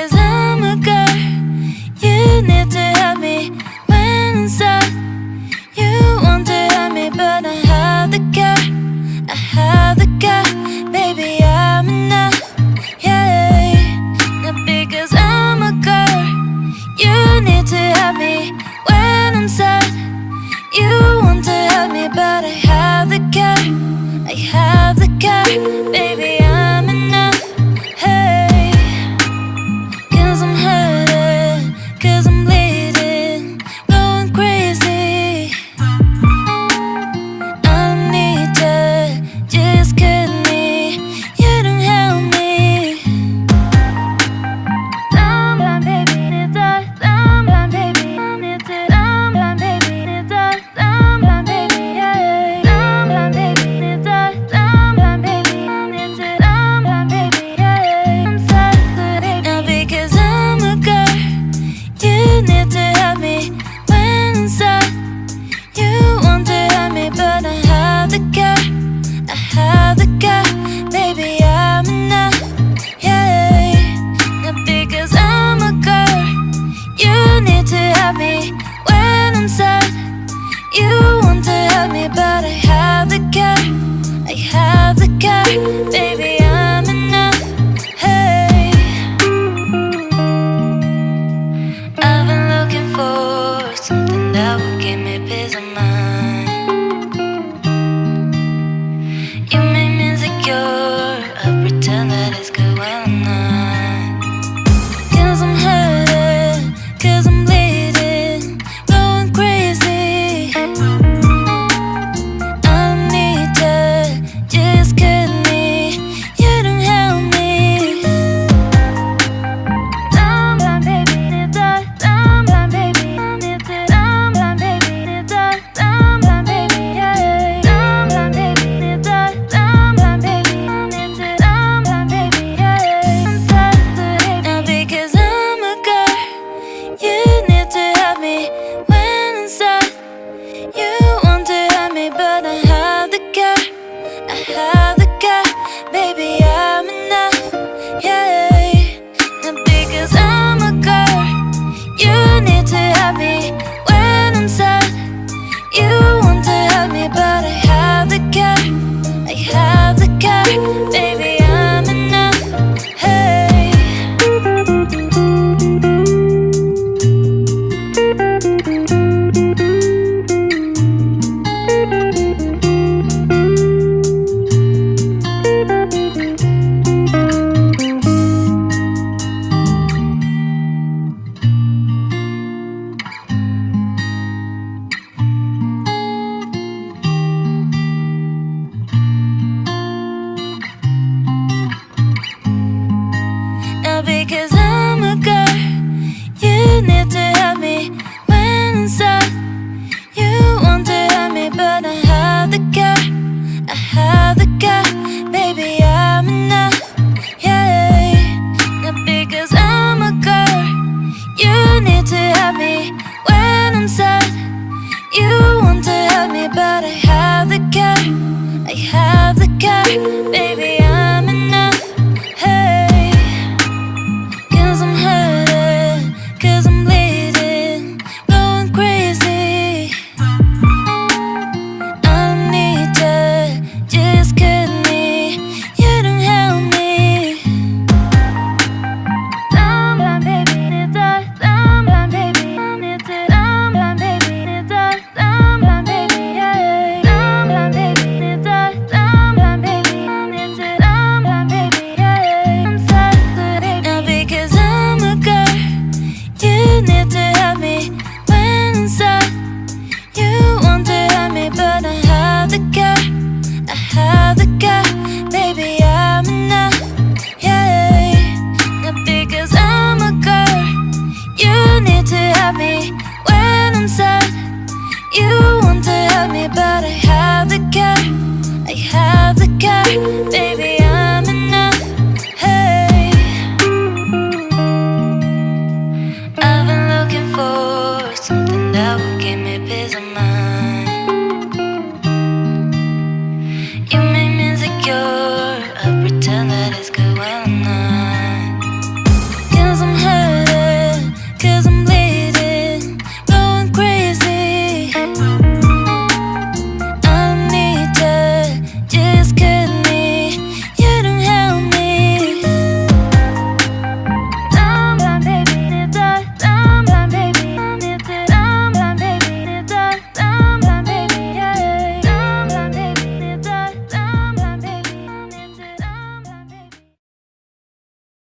because I'm a girl. You need to help me when I'm sad. You want to help me, but I have the care. I have the care, baby, I'm enough. Yeah, not because I'm a girl. You need to help me when I'm sad. You want to help me, but I have the care. I have the care, baby, I'm enough. Hey, 'cause I'm hurting, 'cause I'm bleeding, going crazy. I don't need you, just cut me. You don't help me. Someone, baby, need us. Someone, baby, need to. Someone, baby, need us. Someone, baby, yeah. Someone, baby, need us. Someone, baby, need to. Someone, baby, yeah. I'm sorry, now because I'm a girl. You need to help me when I'm sad. You want to help me, but I have the care. I have the care, baby, I'm enough. Yeah, not because I'm a girl. You need to help me when I'm sad. You want to help me, but I have the care. I have the care, baby, I'm enough. Hey, I've been looking for something that will give me peace of mind. You make me insecure, I pretend that it's good when I'm not. 'Cause I'm hurting, 'cause I'm bleeding, going crazy. I don't need you, just cut me. You don't help me. Someone, baby, need us. Someone, baby, need to. Someone, baby, need us. Someone, baby, yeah. Someone, baby, need us. Someone, baby, need to. Someone, baby, yeah. I'm sorry, now because I'm a girl. You need to help me when I'm sad. You want to help me, but I have the care. I have the care, baby, I'm enough. Yeah, not because I'm a girl. You need to help me when I'm sad. You want to help me, but I have the care. I have the care, baby, I'm enough. Hey, now because I'm a girl. You need to help me when I'm sad. You want to help me, but I have the care. I have the care, baby, I'm enough. Yeah, not because I'm a girl. You need to help me when I'm sad. You want to help me, but I have the care. I have the care, baby, I'm enough. Hey, 'cause I'm hurting, 'cause I'm bleeding, going crazy. I don't need you, just cut me. You don't help me. Someone, baby, need us. Someone, baby, need to. Someone, baby, need us. Someone, baby, yeah. Someone, baby, need us. Someone, baby, need to. Someone, baby, yeah. I'm sorry, now because I'm a girl. You need to help me when I'm sad. You want to help me, but I have the care. I have the care, baby, I'm enough. Yeah, not because I'm a girl. You need to help me when I'm sad. You want to help me, but I have the care. I have the care, baby,